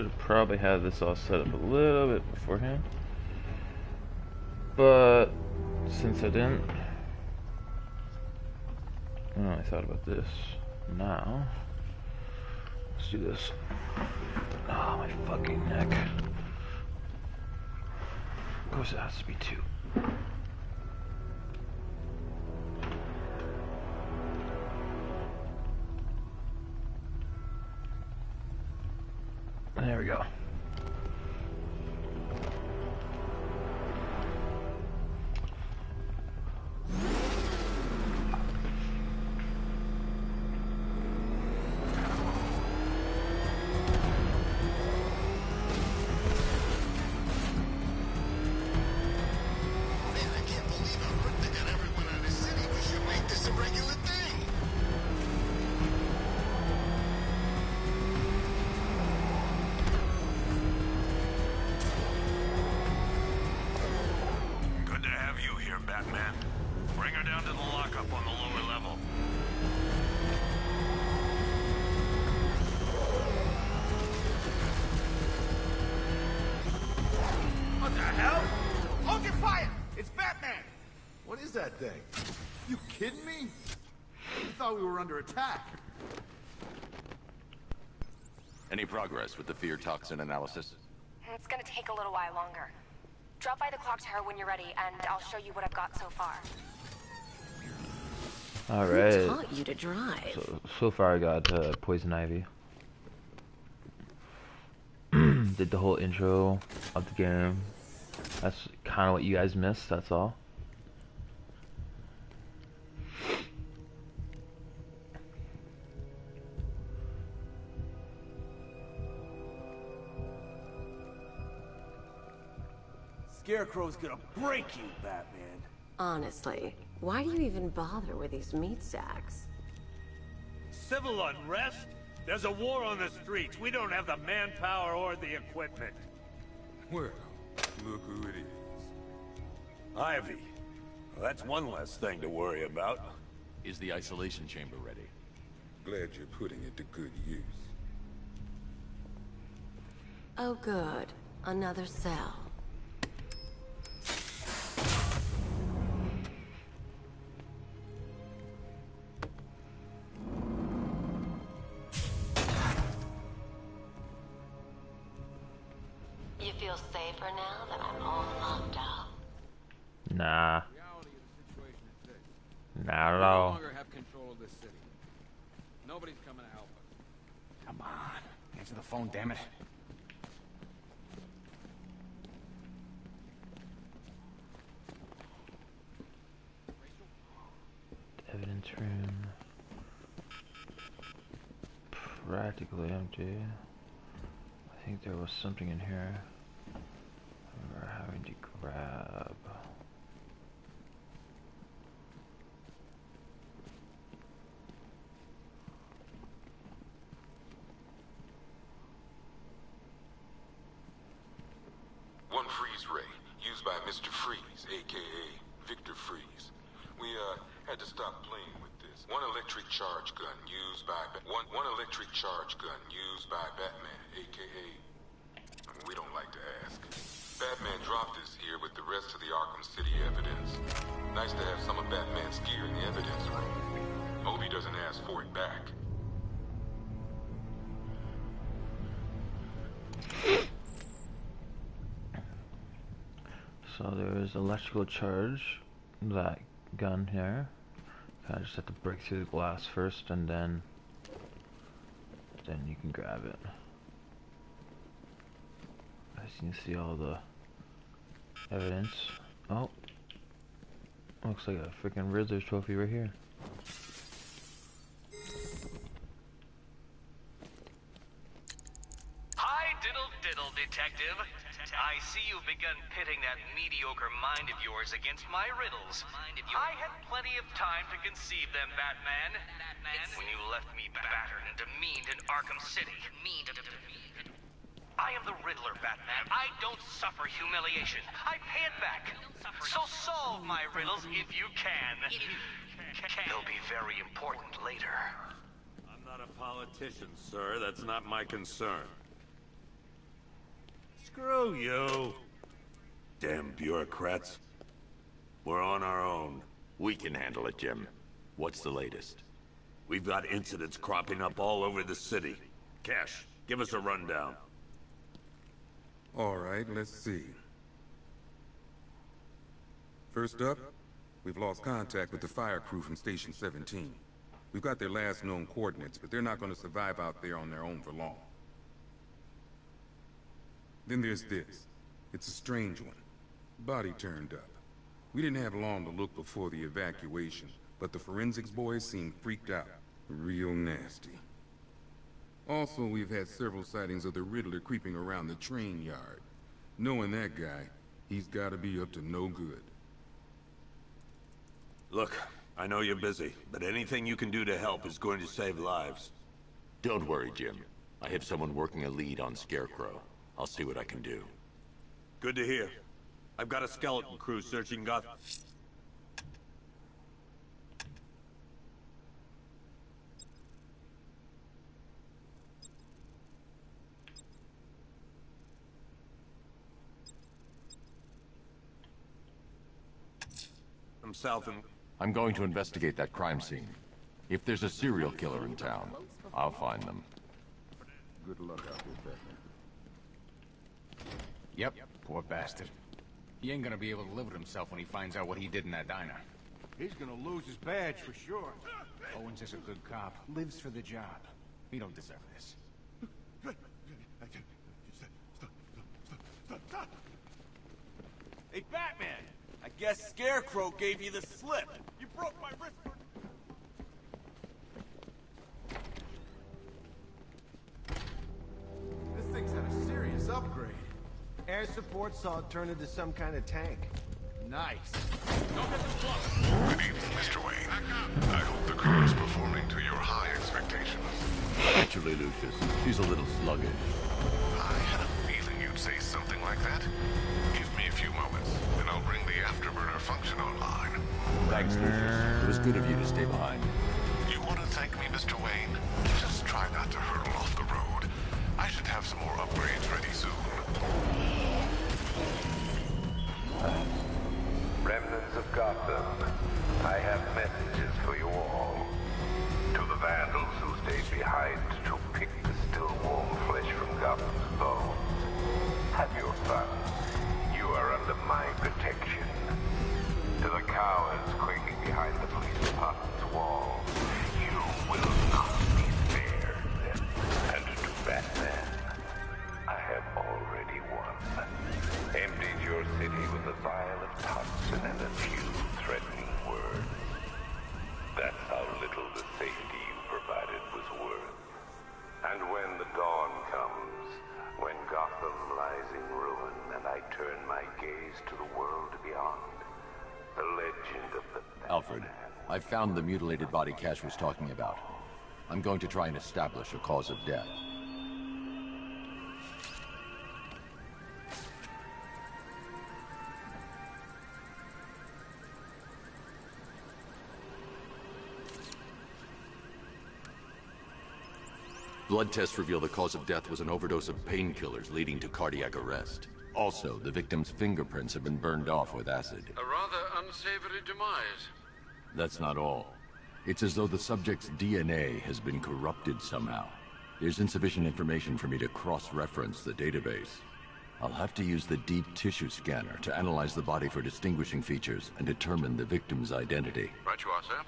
should have probably had this all set up a little bit beforehand. But since I didn't, I thought about this. Now, let's do this. Oh, my fucking neck. Of course it has to be 2. There we go. You kidding me? I thought we were under attack. Any progress with the fear toxin analysis? It's gonna take a little while longer. Drop by the clock tower when you're ready, and I'll show you what I've got so far. Alright. Who taught you to drive? So far I got Poison Ivy. Did the whole intro of the game. That's kind of what you guys missed, that's all. Scarecrow's gonna break you, Batman. Honestly, why do you even bother with these meat sacks? Civil unrest? There's a war on the streets. We don't have the manpower or the equipment. Well, look who it is. Ivy. Well, that's one less thing to worry about. Is the isolation chamber ready? Glad you're putting it to good use. Oh good, another cell. You feel safer now that I'm all locked up? Nah. Not at No all. longer have control of this city. Nobody's coming to help us. Come on. Answer the phone, damn it. Evidence room. Practically empty. I think there was something in here we're having to grab. One freeze ray, used by Mr. Freeze, aka Victor Freeze. We had to stop playing with this. One electric charge gun used by one electric charge gun used by Batman, aka we don't like to ask. Batman dropped this here with the rest of the Arkham City evidence. Nice to have some of Batman's gear in the evidence room. Hope he doesn't ask for it back. So there is electrical charge, that gun here. Kind of just have to break through the glass first, and then you can grab it. As you can see all the evidence. Oh, looks like a freaking Riddler trophy right here. Hi, diddle, detective. I see you've begun pitting that mediocre mind of yours against my riddles. I had plenty of time to conceive them, Batman. When you left me battered and demeaned in Arkham City. I am the Riddler, Batman. I don't suffer humiliation. I pay it back. So solve my riddles if you can. They'll be very important later. I'm not a politician, sir. That's not my concern. Screw you. Damn bureaucrats. We're on our own. We can handle it, Jim. What's the latest? We've got incidents cropping up all over the city. Cash, give us a rundown. All right, let's see. First up, we've lost contact with the fire crew from Station 17. We've got their last known coordinates, but they're not going to survive out there on their own for long. Then there's this. It's a strange one. Body turned up. We didn't have long to look before the evacuation, but the forensics boys seemed freaked out. Real nasty. Also, we've had several sightings of the Riddler creeping around the train yard. Knowing that guy, he's gotta be up to no good. Look, I know you're busy, but anything you can do to help is going to save lives. Don't worry, Jim. I have someone working a lead on Scarecrow. I'll see what I can do. Good to hear. I've got a skeleton crew searching Gotham. I'm going to investigate that crime scene. If there's a serial killer in town, I'll find them. Good luck out there, Batman. Yep, poor bastard. He ain't gonna be able to live with himself when he finds out what he did in that diner. He's gonna lose his badge for sure. Owens is a good cop, lives for the job. He don't deserve this. Stop. Hey, Batman! I guess Scarecrow gave you the slip. You broke my wrist for... This thing's had a serious upgrade. Air support saw it turn into some kind of tank. Nice. Good evening, Mr. Wayne. I hope the crew is performing to your high expectations. Actually, Lucius, she's a little sluggish. I had a feeling you'd say something like that. Give me a few moments, and I'll bring the afterburner function online. Thanks, Lucius. It was good of you to stay behind. You want to thank me, Mr. Wayne? Just try not to hurtle off the road. I should have some more upgrades ready soon. Remnants of Gotham, I have messages for you all. To the vandals who stayed behind to pick the still warm flesh from Gotham's bones. Have your fun. You are under my protection. To the cowards quaking behind the police department's wall, you will not be spared. And to Batman, I have already won. Emptied your city with a vial of toxin and a few threatening words. That's how little the safety you provided was worth. And when the dawn comes, when Gotham lies in ruin and I turn my gaze to the world beyond, the legend of the... Alfred, I found the mutilated body Cash was talking about. I'm going to try and establish a cause of death. Blood tests reveal the cause of death was an overdose of painkillers leading to cardiac arrest. Also, the victim's fingerprints have been burned off with acid. A rather unsavory demise. That's not all. It's as though the subject's DNA has been corrupted somehow. There's insufficient information for me to cross-reference the database. I'll have to use the deep tissue scanner to analyze the body for distinguishing features and determine the victim's identity. Right you are, sir.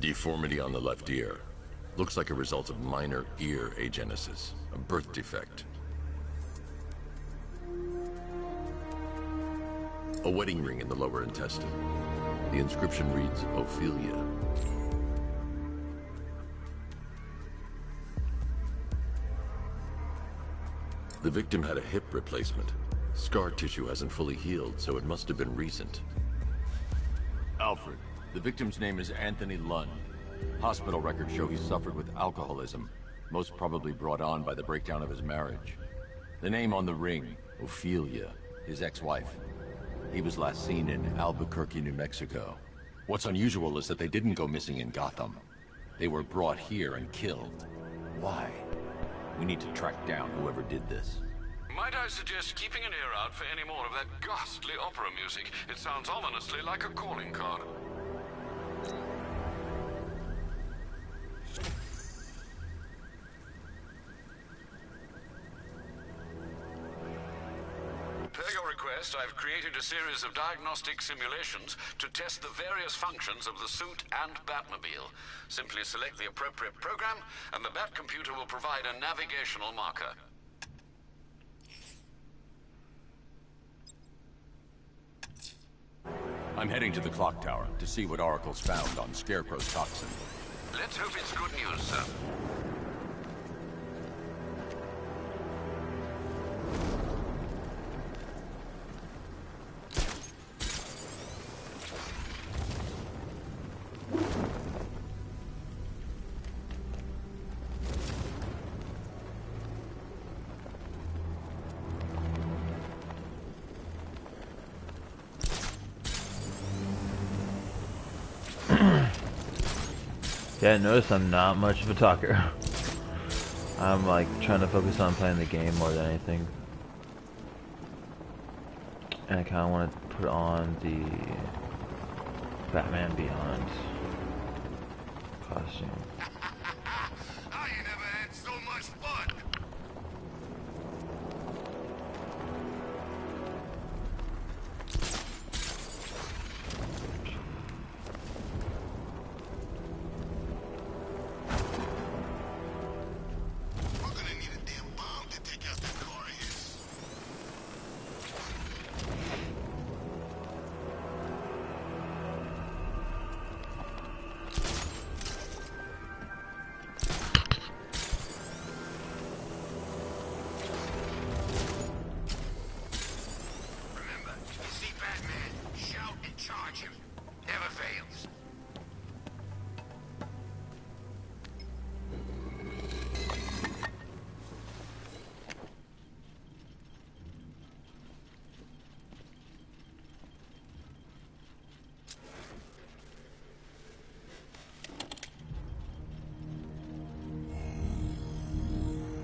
Deformity on the left ear. Looks like a result of minor ear agenesis, a birth defect. A wedding ring in the lower intestine. The inscription reads, Ophelia. The victim had a hip replacement. Scar tissue hasn't fully healed, so it must have been recent. Alfred, the victim's name is Anthony Lund. Hospital records show he suffered with alcoholism, most probably brought on by the breakdown of his marriage. The name on the ring, Ophelia, his ex-wife. He was last seen in Albuquerque, New Mexico. What's unusual is that they didn't go missing in Gotham. They were brought here and killed. Why? We need to track down whoever did this. Might I suggest keeping an ear out for any more of that ghastly opera music? It sounds ominously like a calling card. Per your request, I've created a series of diagnostic simulations to test the various functions of the suit and Batmobile. Simply select the appropriate program, and the Bat computer will provide a navigational marker. I'm heading to the clock tower to see what Oracle's found on Scarecrow's toxin. Let's hope it's good news, sir. Yeah, notice I'm not much of a talker. I'm like trying to focus on playing the game more than anything. And I kind of want to put on the Batman Beyond costume. I ain't never had so much fun.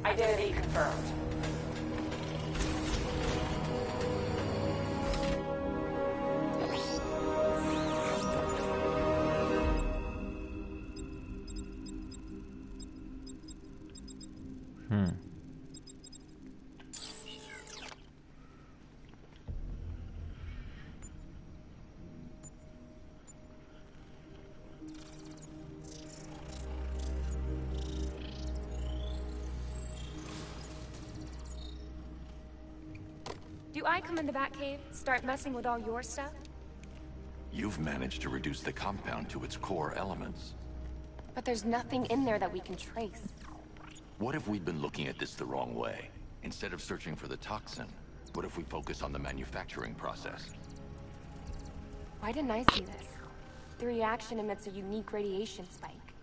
Identity confirmed. Do I come in the Batcave, start messing with all your stuff? You've managed to reduce the compound to its core elements. But there's nothing in there that we can trace. What if we've been looking at this the wrong way? Instead of searching for the toxin, what if we focus on the manufacturing process? Why didn't I see this? The reaction emits a unique radiation spike.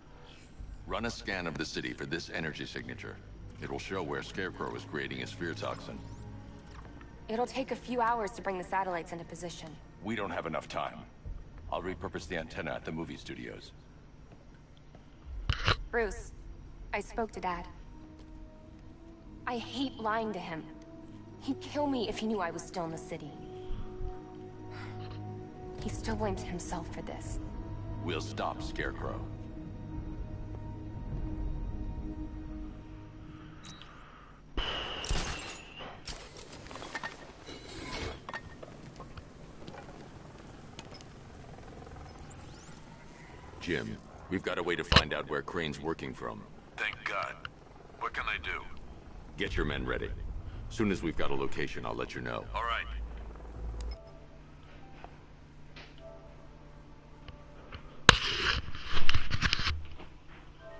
Run a scan of the city for this energy signature. It will show where Scarecrow is creating his fear toxin. It'll take a few hours to bring the satellites into position. We don't have enough time. I'll repurpose the antenna at the movie studios. Bruce, I spoke to Dad. I hate lying to him. He'd kill me if he knew I was still in the city. He still blames himself for this. We'll stop Scarecrow. Jim, we've got a way to find out where Crane's working from. Thank God. What can I do? Get your men ready. Soon as we've got a location, I'll let you know. All right.